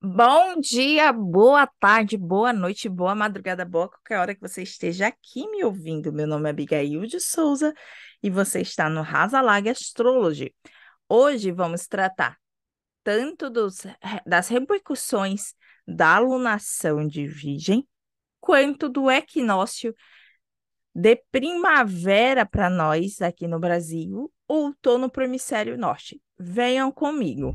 Bom dia, boa tarde, boa noite, boa madrugada, boa qualquer hora que você esteja aqui me ouvindo. Meu nome é Abigail de Souza e você está no Rasa Lag Astrology. Hoje vamos tratar tanto das repercussões da alunação de Virgem, quanto do equinócio de primavera para nós aqui no Brasil, outono para o hemisfério norte. Venham comigo.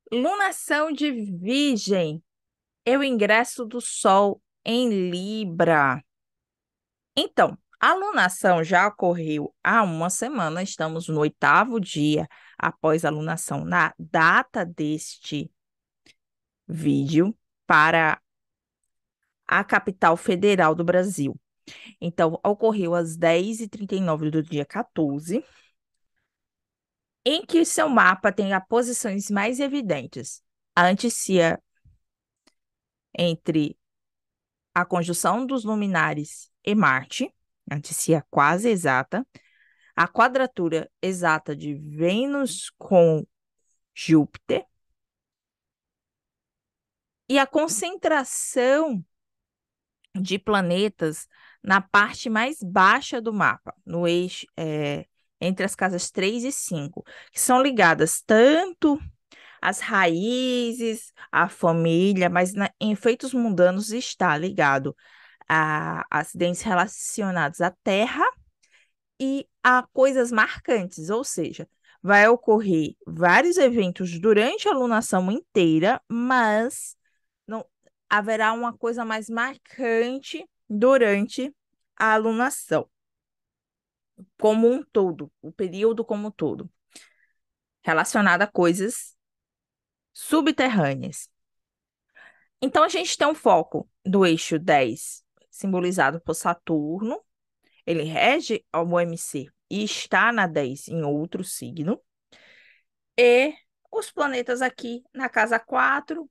Lunação de Virgem. É o ingresso do Sol em Libra. Então, a lunação já ocorreu há uma semana, estamos no oitavo dia após a lunação, na data deste vídeo, para a capital federal do Brasil. Então, ocorreu às 10h39 do dia 14, em que o seu mapa tem as posições mais evidentes. A antícia entre a conjunção dos luminares e Marte, antícia quase exata, a quadratura exata de Vênus com Júpiter e a concentração de planetas na parte mais baixa do mapa, no eixo, entre as casas 3 e 5, que são ligadas tanto às raízes, à família, mas em efeitos mundanos está ligado a acidentes relacionados à Terra e a coisas marcantes, ou seja, vai ocorrer vários eventos durante a lunação inteira, mas não haverá uma coisa mais marcante durante a alunação, como um todo, o período como um todo, relacionado a coisas subterrâneas. Então, a gente tem um foco do eixo 10, simbolizado por Saturno. Ele rege ao OMC e está na 10 em outro signo. E os planetas aqui na casa 4,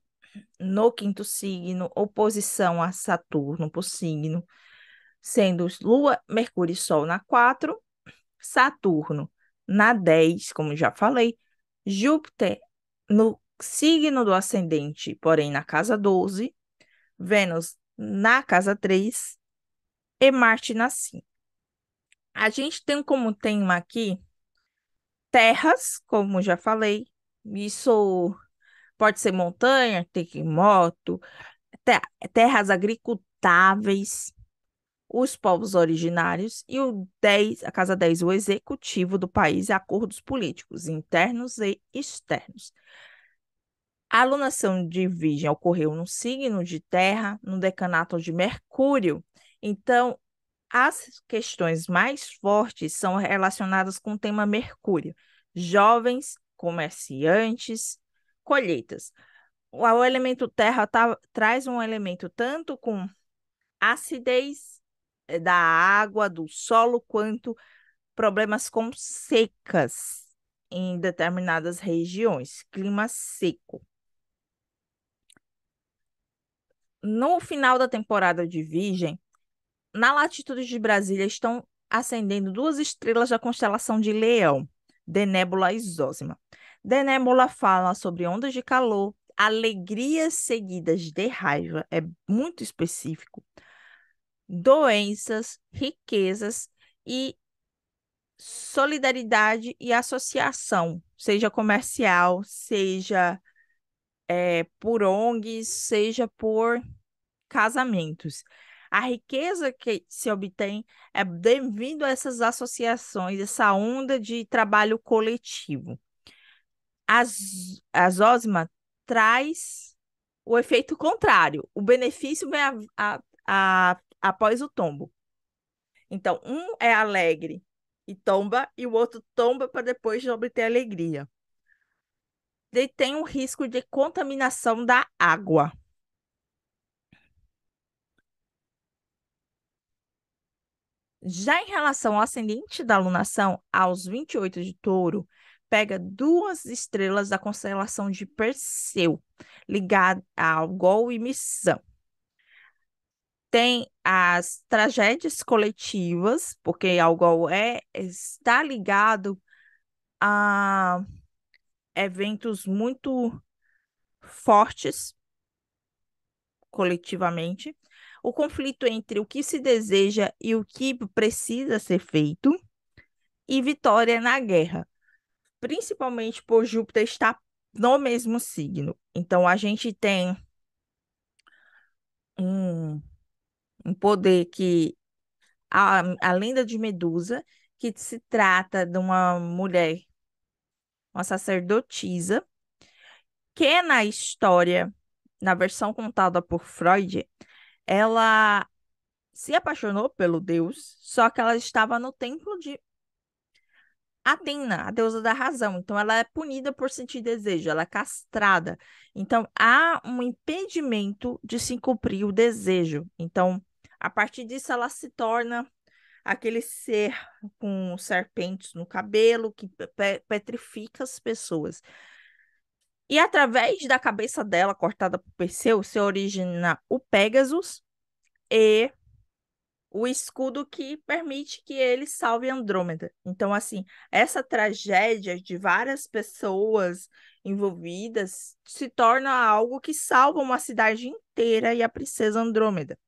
no quinto signo, oposição a Saturno por signo, sendo Lua, Mercúrio e Sol na 4, Saturno na 10, como já falei, Júpiter no signo do ascendente, porém na casa 12, Vênus na casa 3 e Marte na 5. A gente tem como tema aqui terras, como já falei, isso pode ser montanha, terremoto, te- terras agricultáveis, os povos originários e o 10, a casa 10, o executivo do país e acordos políticos internos e externos. A alunação de Virgem ocorreu no signo de Terra, no decanato de Mercúrio. Então, as questões mais fortes são relacionadas com o tema Mercúrio. Jovens, comerciantes, colheitas. O elemento terra traz um elemento tanto com acidez da água, do solo, quanto problemas com secas em determinadas regiões, clima seco. No final da temporada de Virgem, na latitude de Brasília estão ascendendo duas estrelas da constelação de Leão, Denébula e Zósima. Denébula fala sobre ondas de calor, alegrias seguidas de raiva, é muito específico, doenças, riquezas e solidariedade e associação, seja comercial, seja por ONGs, seja por casamentos. A riqueza que se obtém é devido a essas associações, essa onda de trabalho coletivo. A Zosma traz o efeito contrário. O benefício vem após o tombo. Então, um é alegre e tomba, e o outro tomba para depois obter alegria. E tem um risco de contaminação da água. Já em relação ao ascendente da alunação, aos 28 de Touro, pega duas estrelas da constelação de Perseu, ligada a Algol e Missão. Tem as tragédias coletivas, porque Algol está ligado a eventos muito fortes coletivamente, o conflito entre o que se deseja e o que precisa ser feito, e vitória na guerra, principalmente por Júpiter estar no mesmo signo. Então, a gente tem um, um poder que a lenda de Medusa, que se trata de uma mulher, uma sacerdotisa, que na história, na versão contada por Freud, ela se apaixonou pelo deus, só que ela estava no templo de Atena, a deusa da razão. Então, ela é punida por sentir desejo, ela é castrada. Então, há um impedimento de se cumprir o desejo. Então, a partir disso, ela se torna aquele ser com serpentes no cabelo que petrifica as pessoas. E através da cabeça dela, cortada por Perseu, se origina o Pégasus e o escudo que permite que ele salve Andrômeda. Então, assim, essa tragédia de várias pessoas envolvidas se torna algo que salva uma cidade inteira e a princesa Andrômeda.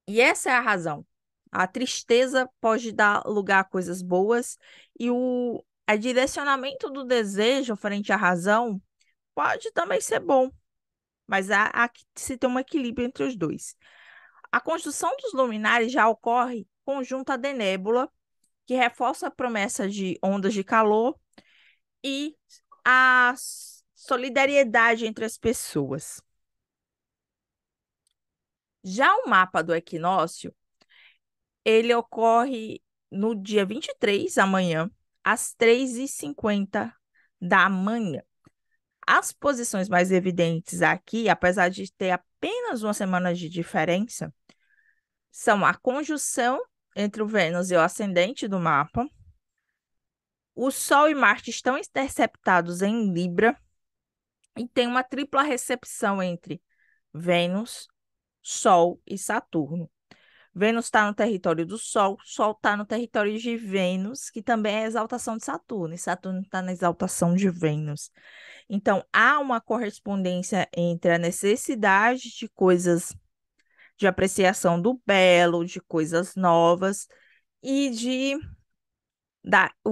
E essa é a razão. A tristeza pode dar lugar a coisas boas e o direcionamento do desejo frente à razão pode também ser bom, mas há que se ter um equilíbrio entre os dois. A construção dos luminares já ocorre conjunto à nébula, que reforça a promessa de ondas de calor e a solidariedade entre as pessoas. Já o mapa do equinócio, ele ocorre no dia 23 amanhã, às 3h50 da manhã. As posições mais evidentes aqui, apesar de ter apenas uma semana de diferença, são a conjunção entre o Vênus e o ascendente do mapa. O Sol e Marte estão interceptados em Libra e tem uma tripla recepção entre Vênus, Sol e Saturno. Vênus está no território do Sol está no território de Vênus, que também é a exaltação de Saturno, e Saturno está na exaltação de Vênus. Então, há uma correspondência entre a necessidade de coisas de apreciação do belo, de coisas novas e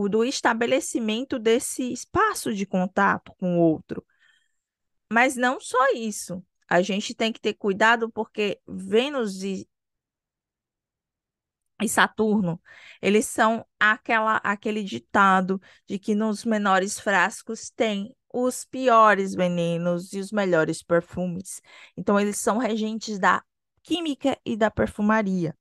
do estabelecimento desse espaço de contato com o outro. Mas não só isso. A gente tem que ter cuidado porque Vênus e Saturno, eles são aquele ditado de que nos menores frascos tem os piores venenos e os melhores perfumes. Então, eles são regentes da química e da perfumaria.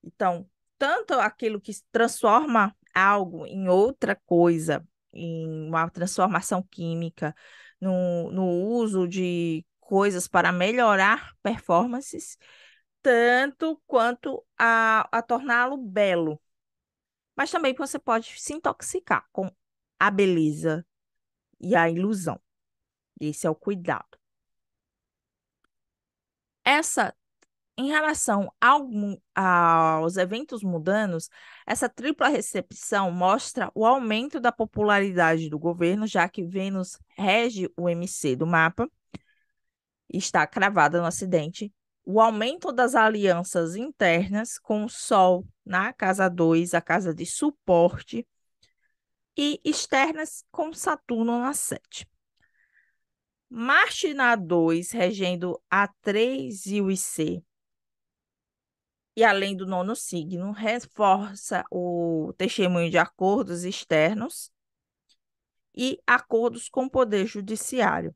Então, tanto aquilo que transforma algo em outra coisa, em uma transformação química, no uso de coisas para melhorar performances, tanto quanto a torná-lo belo. Mas também você pode se intoxicar com a beleza e a ilusão. Esse é o cuidado. Essa Em relação aos eventos mundanos, essa tripla recepção mostra o aumento da popularidade do governo, já que Vênus rege o MC do mapa, está cravada no acidente, o aumento das alianças internas com o Sol na casa 2, a casa de suporte, e externas com Saturno na 7. Marte na 2, regendo a 3 e o IC, e além do nono signo, reforça o testemunho de acordos externos e acordos com o poder judiciário.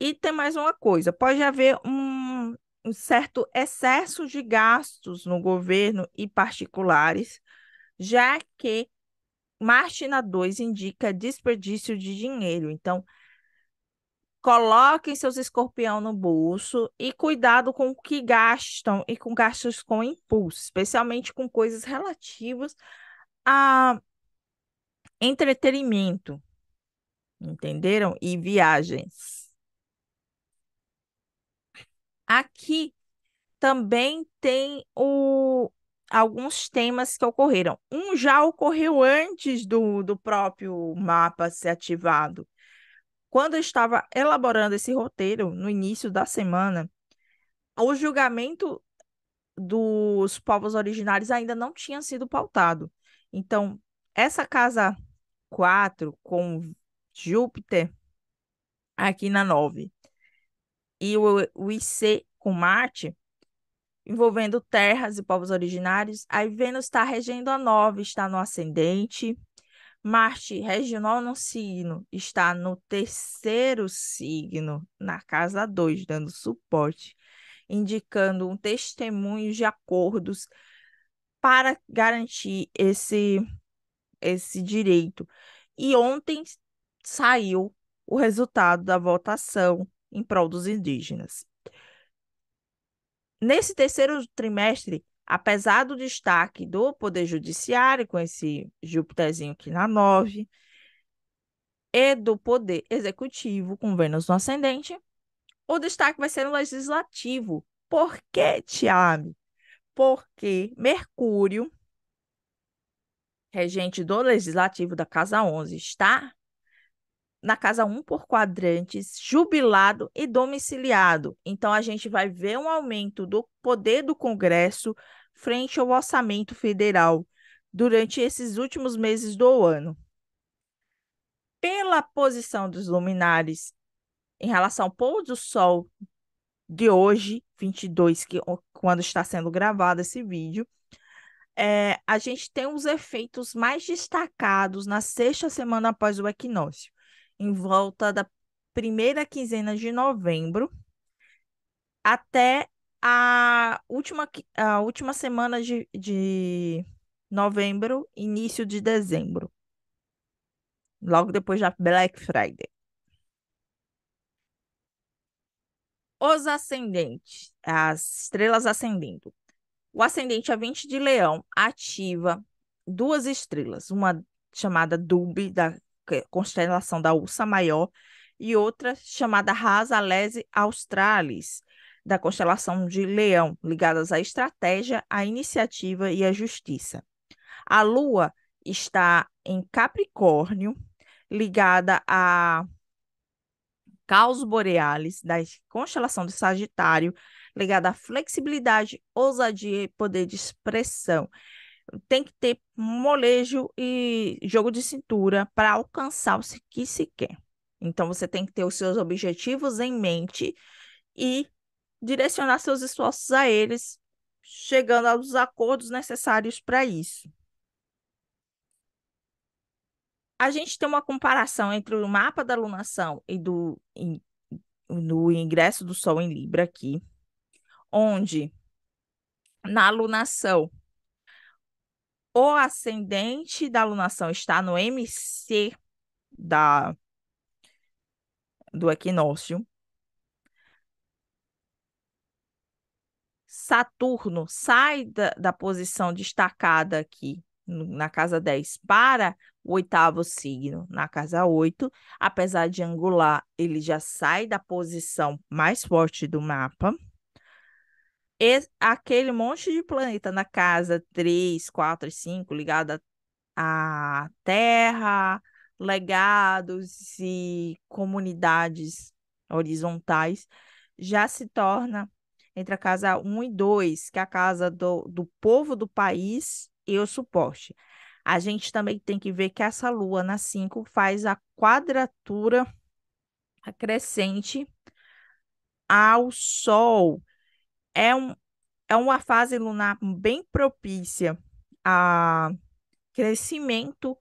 E tem mais uma coisa: pode haver um certo excesso de gastos no governo e particulares, já que Marte na 2 indica desperdício de dinheiro. Então, coloquem seus escorpião no bolso e cuidado com o que gastam e com gastos com impulso, especialmente com coisas relativas a entretenimento, entenderam? E viagens. Aqui também tem alguns temas que ocorreram. Um já ocorreu antes do próprio mapa ser ativado. Quando eu estava elaborando esse roteiro, no início da semana, o julgamento dos povos originários ainda não tinha sido pautado. Então, essa casa 4 com Júpiter aqui na 9 e o IC com Marte, envolvendo terras e povos originários, aí Vênus está regendo a 9, está no ascendente. Marte, regional no signo, está no terceiro signo, na casa 2 dando suporte, indicando um testemunho de acordos para garantir esse direito. E ontem saiu o resultado da votação em prol dos indígenas. Nesse terceiro trimestre, apesar do destaque do Poder Judiciário, com esse Júpiterzinho aqui na 9, e do Poder Executivo, com Vênus no ascendente, o destaque vai ser no Legislativo. Por quê, Tiago? Porque Mercúrio, regente do Legislativo da Casa 11, está na casa 1 por quadrantes, jubilado e domiciliado. Então, a gente vai ver um aumento do poder do Congresso frente ao orçamento federal durante esses últimos meses do ano. Pela posição dos luminares em relação ao pôr do sol de hoje, 22, quando está sendo gravado esse vídeo, a gente tem os efeitos mais destacados na sexta semana após o equinócio, em volta da primeira quinzena de novembro até a última semana de novembro, início de dezembro, logo depois da Black Friday. Os ascendentes, as estrelas ascendendo. O ascendente a 20 de Leão ativa duas estrelas, uma chamada Dub, da constelação da Ursa Maior, e outra chamada Rasa Alese Australis, da constelação de Leão, ligadas à estratégia, à iniciativa e à justiça. A Lua está em Capricórnio, ligada a Caos Borealis, da constelação de Sagitário, ligada à flexibilidade, ousadia e poder de expressão. Tem que ter molejo e jogo de cintura para alcançar o que se quer. Então, você tem que ter os seus objetivos em mente e direcionar seus esforços a eles, chegando aos acordos necessários para isso. A gente tem uma comparação entre o mapa da lunação e no ingresso do Sol em Libra aqui, onde na alunação o ascendente da alunação está no MC do equinócio. Saturno sai da posição destacada aqui na casa 10 para o oitavo signo, na casa 8. Apesar de angular, ele já sai da posição mais forte do mapa. E aquele monte de planeta na casa 3, 4 e 5, ligada à Terra, legados e comunidades horizontais, já se torna entre a casa 1 e 2, que é a casa do povo do país e o suporte. A gente também tem que ver que essa lua na 5 faz a quadratura crescente ao Sol. É, um, é uma fase lunar bem propícia a crescimento,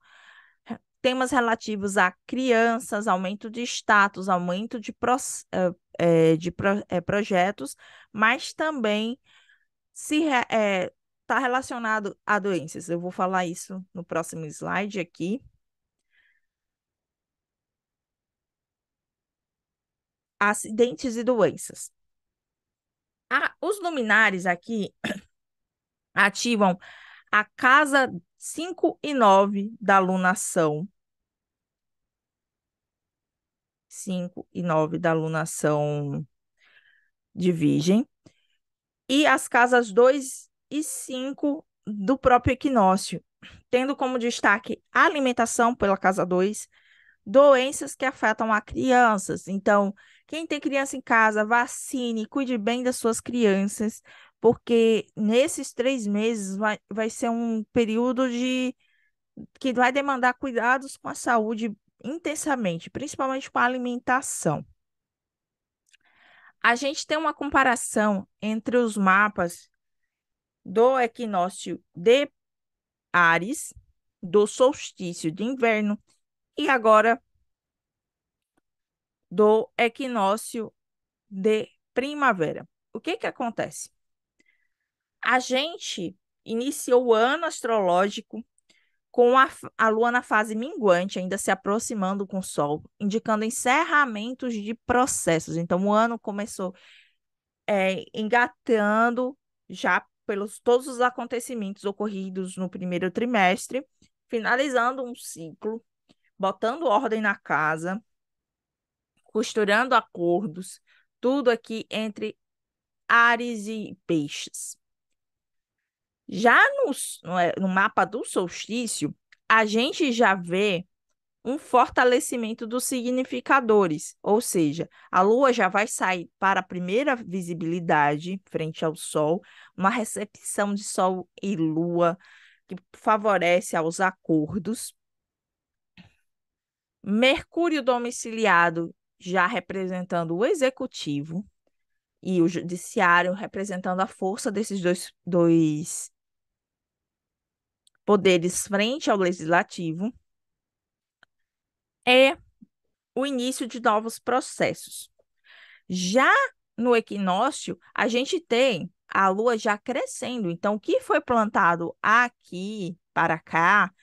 temas relativos a crianças, aumento de status, aumento de projetos, mas também se está relacionado a doenças. Eu vou falar isso no próximo slide aqui. Acidentes e doenças. Os luminares aqui ativam a casa 5 e 9 da alunação. 5 e 9 da alunação de Virgem. E as casas 2 e 5 do próprio equinócio, tendo como destaque a alimentação pela casa 2, doenças que afetam a crianças. Então, quem tem criança em casa, vacine, cuide bem das suas crianças, porque nesses 3 meses vai ser um período que vai demandar cuidados com a saúde intensamente, principalmente com a alimentação. A gente tem uma comparação entre os mapas do equinócio de Áries, do solstício de inverno e agora do equinócio de primavera. O que que acontece? A gente iniciou o ano astrológico com a Lua na fase minguante, ainda se aproximando com o Sol, indicando encerramentos de processos. Então, o ano começou engatando já pelos todos os acontecimentos ocorridos no primeiro trimestre, finalizando um ciclo, botando ordem na casa, costurando acordos, tudo aqui entre Áries e Peixes. Já no mapa do solstício, a gente já vê um fortalecimento dos significadores, ou seja, a Lua já vai sair para a primeira visibilidade frente ao Sol, uma recepção de Sol e Lua que favorece aos acordos. Mercúrio domiciliado já representando o executivo e o judiciário representando a força desses dois poderes frente ao legislativo. É o início de novos processos. Já no equinócio, a gente tem a lua já crescendo. Então, o que foi plantado aqui para cá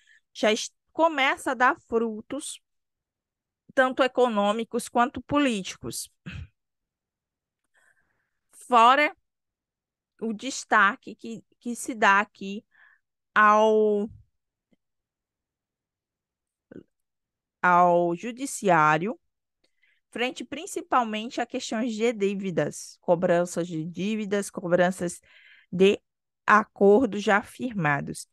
começa a dar frutos, tanto econômicos quanto políticos. Fora o destaque que se dá aqui ao, ao judiciário, frente principalmente a questões de dívidas, cobranças de acordos já firmados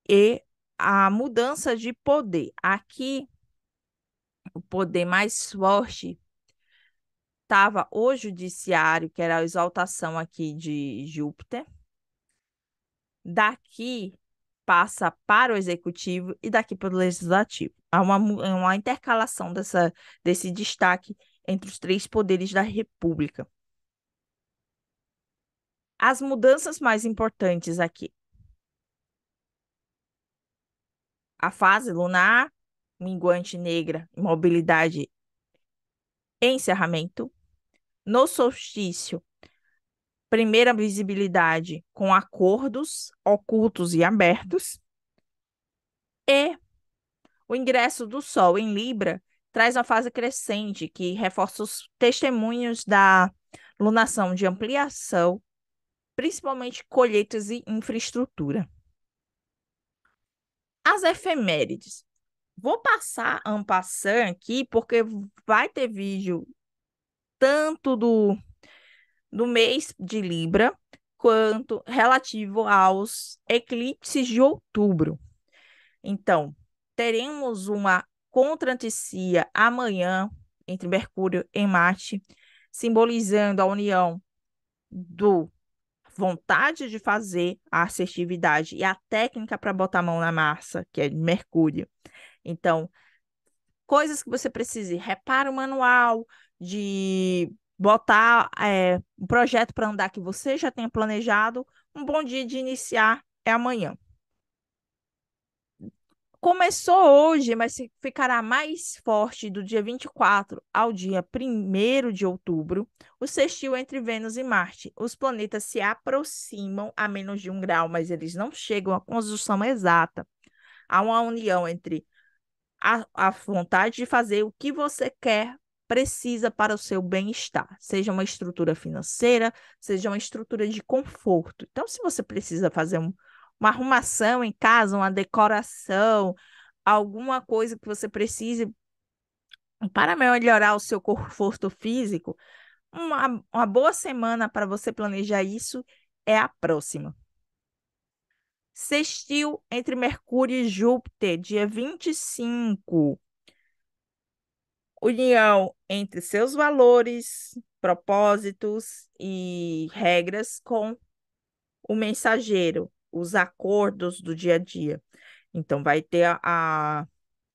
e a mudança de poder. Aqui, o poder mais forte estava o judiciário, que era a exaltação aqui de Júpiter. Daqui passa para o executivo e daqui para o legislativo. Há uma intercalação desse destaque entre os três poderes da República. As mudanças mais importantes aqui. A fase lunar, minguante negra, mobilidade e encerramento. No solstício, primeira visibilidade com acordos ocultos e abertos. E o ingresso do Sol em Libra traz uma fase crescente que reforça os testemunhos da lunação de ampliação, principalmente colheitas e infraestrutura. As efemérides. Vou passar en passant aqui, porque vai ter vídeo tanto do mês de Libra, quanto relativo aos eclipses de outubro. Então, teremos uma contranticia amanhã entre Mercúrio e Marte, simbolizando a união do vontade de fazer, a assertividade e a técnica para botar a mão na massa, que é de Mercúrio. Então, coisas que você precise, repara o manual, de botar um projeto para andar que você já tenha planejado, um bom dia de iniciar é amanhã. Começou hoje, mas ficará mais forte do dia 24 ao dia 1º de outubro, o sextil entre Vênus e Marte. Os planetas se aproximam a menos de 1 grau, mas eles não chegam à conjunção exata. Há uma união entre a vontade de fazer o que você quer, precisa para o seu bem-estar, seja uma estrutura financeira, seja uma estrutura de conforto. Então, se você precisa fazer uma arrumação em casa, uma decoração, alguma coisa que você precise para melhorar o seu conforto físico, uma boa semana para você planejar isso é a próxima. Sextil entre Mercúrio e Júpiter, dia 25. União entre seus valores, propósitos e regras com o mensageiro, os acordos do dia a dia. Então, vai ter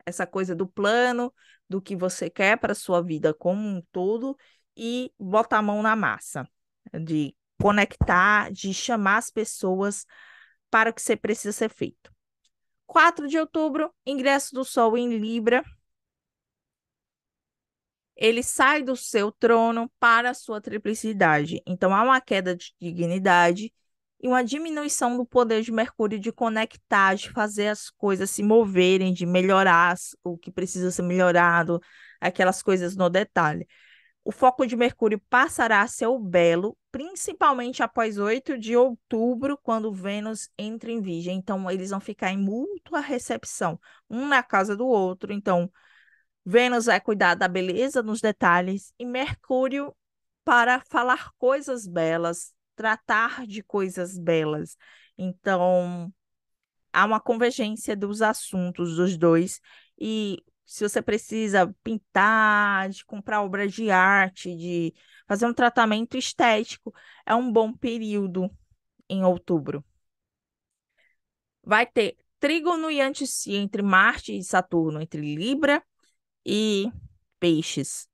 essa coisa do plano, do que você quer para a sua vida como um todo e botar a mão na massa, de conectar, de chamar as pessoas para o que você precisa ser feito. 4 de outubro, ingresso do Sol em Libra. Ele sai do seu trono para a sua triplicidade. Então, há uma queda de dignidade e uma diminuição do poder de Mercúrio de conectar, de fazer as coisas se moverem, de melhorar o que precisa ser melhorado, aquelas coisas no detalhe. O foco de Mercúrio passará a ser o belo, principalmente após 8 de outubro, quando Vênus entra em Virgem. Então, eles vão ficar em mútua recepção, um na casa do outro. Então, Vênus vai cuidar da beleza nos detalhes e Mercúrio para falar coisas belas, tratar de coisas belas. Então, há uma convergência dos assuntos dos dois. E se você precisa pintar, de comprar obras de arte, de fazer um tratamento estético, é um bom período em outubro. Vai ter trígono e antícia entre Marte e Saturno, entre Libra e Peixes.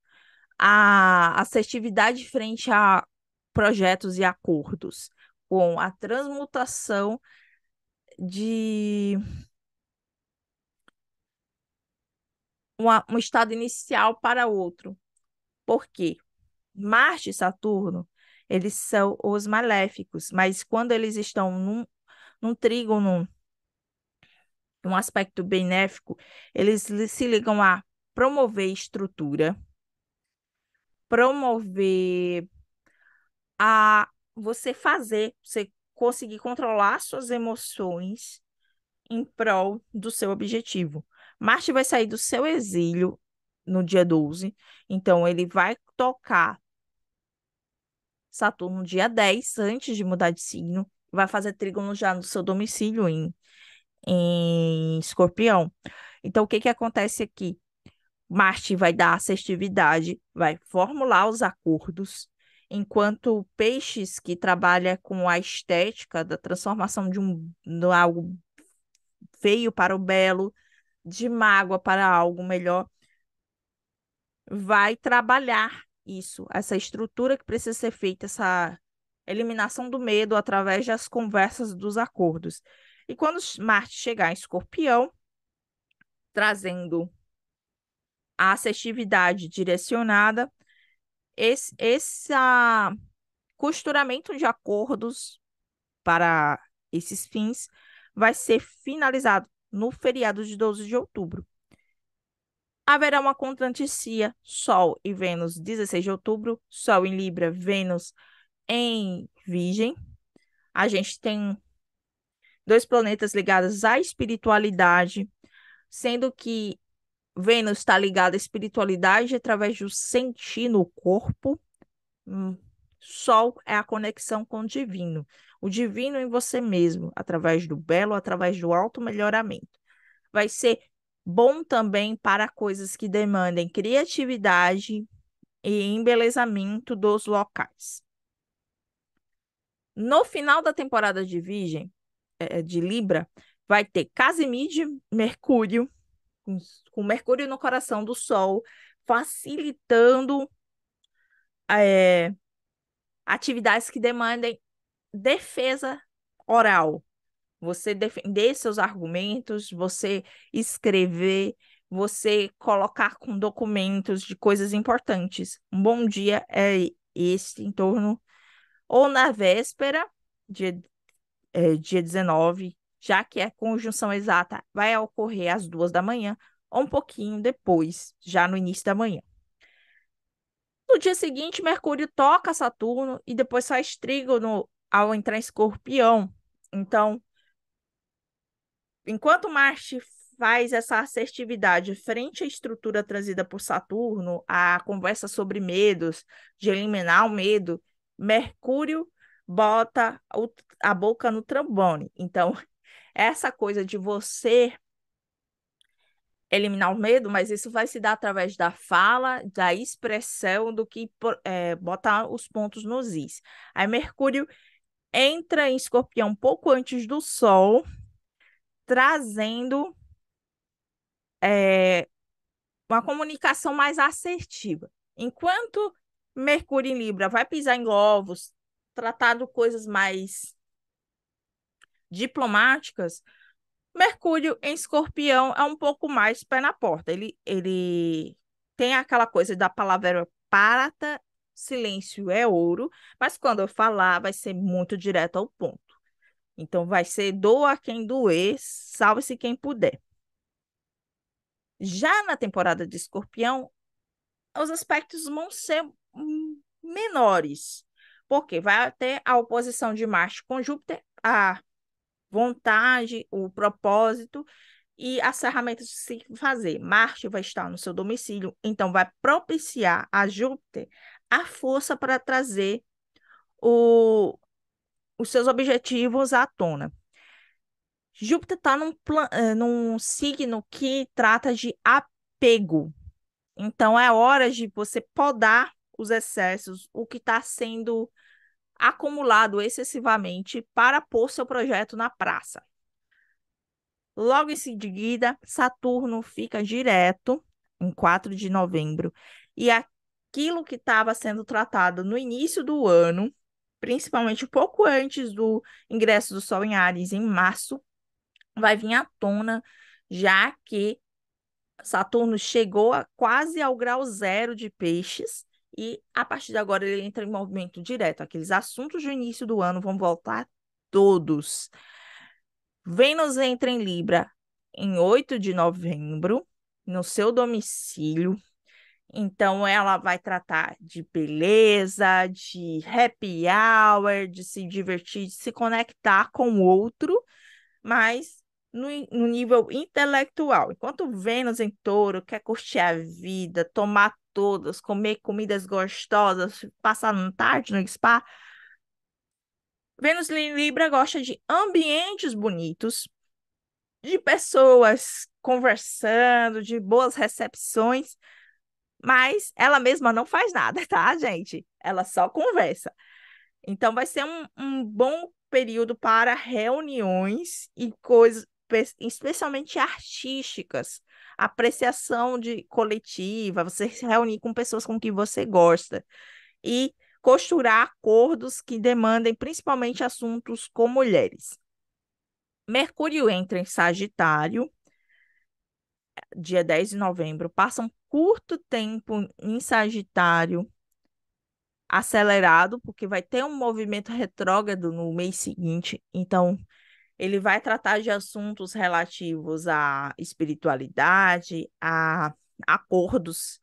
A assertividade frente a projetos e acordos, com a transmutação de um estado inicial para outro. Por quê? Marte e Saturno, eles são os maléficos, mas quando eles estão num trígono, num aspecto benéfico, eles se ligam a promover estrutura, promover a você conseguir controlar suas emoções em prol do seu objetivo. Marte vai sair do seu exílio no dia 12, então ele vai tocar Saturno no dia 10 antes de mudar de signo, vai fazer trígono já no seu domicílio em Escorpião. Então, o que que acontece aqui? Marte vai dar assertividade, vai formular os acordos, enquanto Peixes, que trabalha com a estética da transformação de algo feio para o belo, de mágoa para algo melhor, vai trabalhar isso, essa estrutura que precisa ser feita, essa eliminação do medo através das conversas dos acordos. E quando Marte chegar em Escorpião, trazendo a assertividade direcionada, esse costuramento de acordos para esses fins vai ser finalizado no feriado de 12 de outubro. Haverá uma contranticia, Sol e Vênus, 16 de outubro, Sol em Libra, Vênus em Virgem. A gente tem dois planetas ligados à espiritualidade, sendo que Vênus está ligada à espiritualidade através do sentir no corpo. Hum, Sol é a conexão com o divino em você mesmo, através do belo, através do auto-melhoramento. Vai ser bom também para coisas que demandem criatividade e embelezamento dos locais. No final da temporada de Virgem, de Libra, vai ter Casimide Mercúrio, com Mercúrio no coração do Sol, facilitando é, atividades que demandem defesa oral. Você defender seus argumentos, você escrever, você colocar com documentos de coisas importantes. Um bom dia é esse em torno, ou na véspera, dia, dia 19, já que a conjunção exata vai ocorrer às 2 da manhã, ou um pouquinho depois, já no início da manhã. No dia seguinte, Mercúrio toca Saturno e depois faz trígono ao entrar em Escorpião. Então, enquanto Marte faz essa assertividade frente à estrutura trazida por Saturno, a conversa sobre medos, de eliminar o medo, Mercúrio bota a boca no trombone. Então, Essa coisa de você eliminar o medo, mas isso vai se dar através da fala, da expressão, do que botar os pontos nos is. Aí Mercúrio entra em Escorpião um pouco antes do Sol, trazendo é, uma comunicação mais assertiva. Enquanto Mercúrio em Libra vai pisar em ovos, tratando coisas mais diplomáticas, Mercúrio em Escorpião é um pouco mais pé na porta. Ele tem aquela coisa da palavra prata, silêncio é ouro, mas quando eu falar, vai ser muito direto ao ponto. Então, vai ser doa quem doer, salve-se quem puder. Já na temporada de Escorpião, os aspectos vão ser menores, porque vai ter a oposição de Marte com Júpiter, a vontade, o propósito e as ferramentas de se fazer. Marte vai estar no seu domicílio, então vai propiciar a Júpiter a força para trazer o, os seus objetivos à tona. Júpiter está num signo que trata de apego. Então, é hora de você podar os excessos, o que está sendo acumulado excessivamente para pôr seu projeto na praça. Logo em seguida, Saturno fica direto em 4 de novembro e aquilo que estava sendo tratado no início do ano, principalmente um pouco antes do ingresso do Sol em Áries, em março, vai vir à tona, já que Saturno chegou quase ao grau zero de peixes e a partir de agora ele entra em movimento direto. Aqueles assuntos do início do ano vão voltar todos. Vênus entra em Libra em 8 de novembro, no seu domicílio. Então, ela vai tratar de beleza, de happy hour, de se divertir, de se conectar com o outro, mas no nível intelectual. Enquanto Vênus em Touro quer curtir a vida, tomar todas, comer comidas gostosas, passar uma tarde no spa, Vênus em Libra gosta de ambientes bonitos, de pessoas conversando, de boas recepções, mas ela mesma não faz nada, tá, gente? Ela só conversa. Então, vai ser um bom período para reuniões e coisas, especialmente artísticas, apreciação de coletiva, você se reunir com pessoas com quem você gosta e costurar acordos que demandem principalmente assuntos com mulheres. Mercúrio entra em Sagitário, dia 10 de novembro, passa um curto tempo em Sagitário, acelerado, porque vai ter um movimento retrógrado no mês seguinte. Então, ele vai tratar de assuntos relativos à espiritualidade, a acordos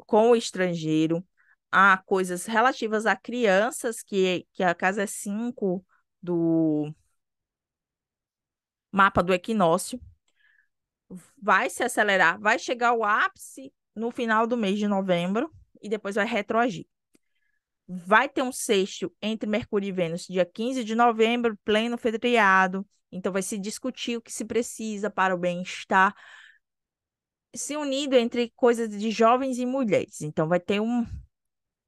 com o estrangeiro, a coisas relativas a crianças, que a casa é 5 do mapa do equinócio. Vai se acelerar, vai chegar ao ápice no final do mês de novembro e depois vai retroagir. Vai ter um sexto entre Mercúrio e Vênus, dia 15 de novembro, pleno feriado. Então, vai se discutir o que se precisa para o bem-estar, se unido entre coisas de jovens e mulheres. Então, vai ter um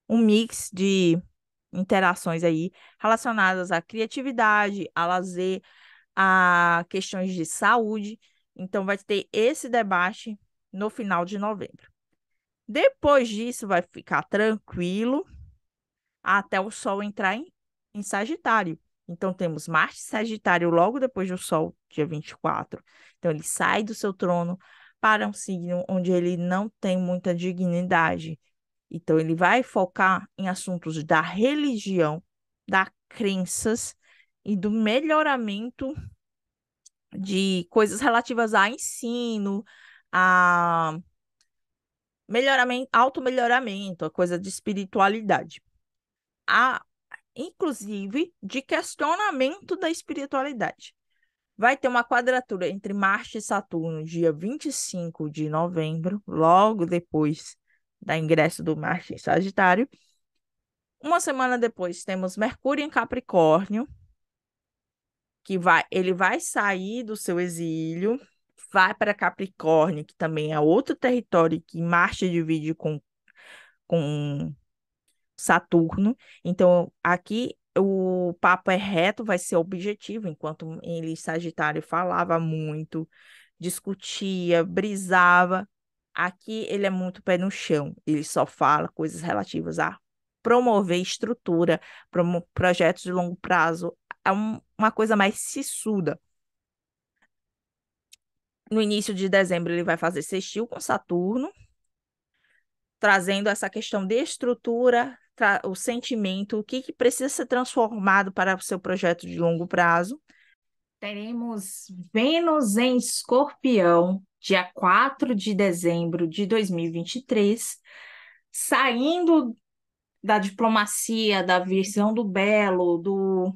mix de interações aí relacionadas à criatividade, a lazer, a questões de saúde. Então, vai ter esse debate no final de novembro. Depois disso, vai ficar tranquilo até o Sol entrar em Sagitário. Então, temos Marte em Sagitário logo depois do Sol, dia 24. Então, ele sai do seu trono para um signo onde ele não tem muita dignidade. Então, ele vai focar em assuntos da religião, das crenças e do melhoramento de coisas relativas a ensino, a melhoramento, automelhoramento, a coisa de espiritualidade. A inclusive de questionamento da espiritualidade. Vai ter uma quadratura entre Marte e Saturno, dia 25 de novembro, logo depois da ingresso do Marte em Sagitário. Uma semana depois, temos Mercúrio em Capricórnio, ele vai sair do seu exílio, vai para Capricórnio, que também é outro território que Marte divide com Saturno. Então, aqui o papo é reto, vai ser objetivo, enquanto ele, Sagitário, falava muito, discutia, brisava. Aqui ele é muito pé no chão, ele só fala coisas relativas a promover estrutura, projetos de longo prazo, é uma coisa mais sisuda. No início de dezembro, ele vai fazer sextil com Saturno, trazendo essa questão de estrutura, o sentimento, o que que precisa ser transformado para o seu projeto de longo prazo. Teremos Vênus em Escorpião, dia 4 de dezembro de 2023, saindo da diplomacia, da visão do belo,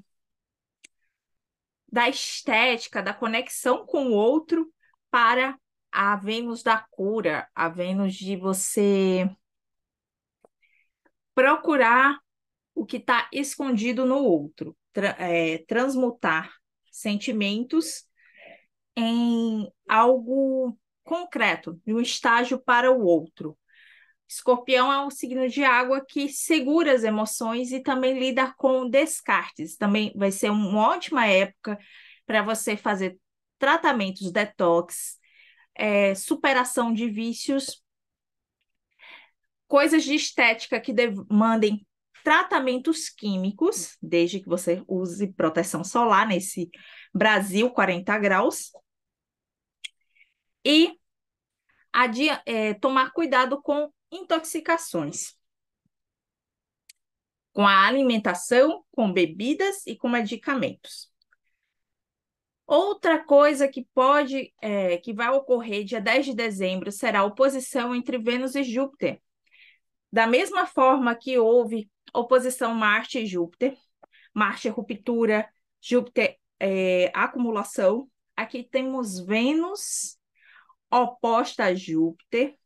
da estética, da conexão com o outro, para a Vênus da cura, a Vênus de você procurar o que está escondido no outro, transmutar sentimentos em algo concreto, de um estágio para o outro. Escorpião é um signo de água que segura as emoções e também lida com descartes. Também vai ser uma ótima época para você fazer tratamentos detox, superação de vícios, coisas de estética que demandem tratamentos químicos, desde que você use proteção solar nesse Brasil 40 graus, e tomar cuidado com intoxicações, com a alimentação, com bebidas e com medicamentos. Outra coisa que vai ocorrer dia 10 de dezembro será a oposição entre Vênus e Júpiter. Da mesma forma que houve oposição Marte e Júpiter, Marte é ruptura, Júpiter é acumulação. Aqui temos Vênus oposta a Júpiter.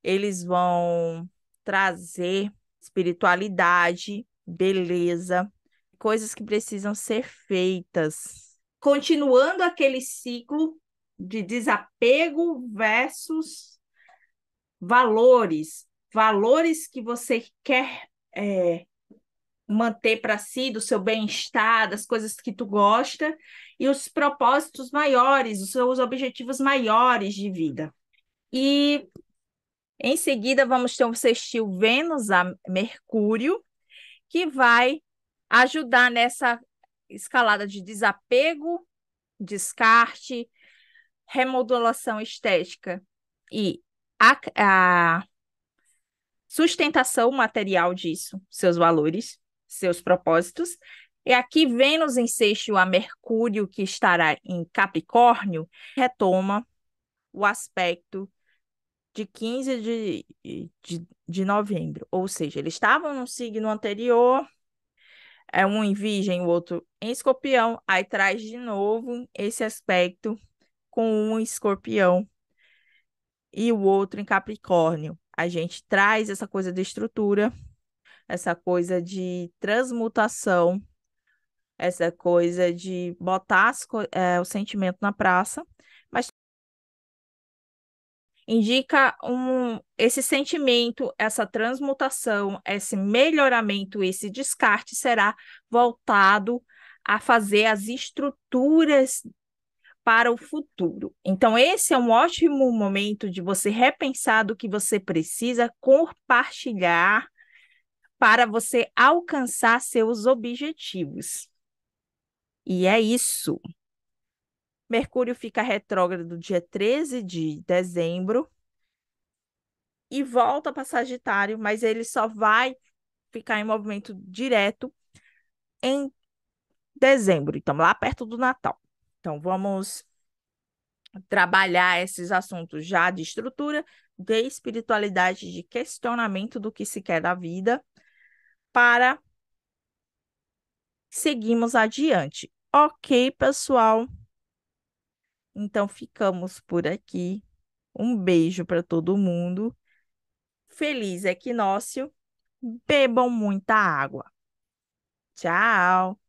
Eles vão trazer espiritualidade, beleza, coisas que precisam ser feitas. Continuando aquele ciclo de desapego versus valores, valores que você quer manter para si, do seu bem-estar, das coisas que tu gosta, e os propósitos maiores, os seus objetivos maiores de vida. E em seguida vamos ter um sextil Vênus a Mercúrio, que vai ajudar nessa escalada de desapego, descarte, remodulação estética e a sustentação material disso, seus valores, seus propósitos. E aqui Vênus em sexto a Mercúrio, que estará em Capricórnio, retoma o aspecto de 15 de novembro. Ou seja, eles estavam no signo anterior, um em Virgem, o outro em Escorpião, aí traz de novo esse aspecto com um em Escorpião e o outro em Capricórnio. A gente traz essa coisa de estrutura, essa coisa de transmutação, essa coisa de botar o sentimento na praça, mas indica esse sentimento, essa transmutação, esse melhoramento, esse descarte será voltado a fazer as estruturas para o futuro. Então, esse é um ótimo momento de você repensar do que você precisa compartilhar para você alcançar seus objetivos. E é isso. Mercúrio fica retrógrado dia 13 de dezembro e volta para Sagitário, mas ele só vai ficar em movimento direto em dezembro, então lá perto do Natal. Então vamos trabalhar esses assuntos já de estrutura, de espiritualidade, de questionamento do que se quer da vida, para seguirmos adiante. Ok, pessoal? Então ficamos por aqui. Um beijo para todo mundo. Feliz equinócio. Bebam muita água. Tchau!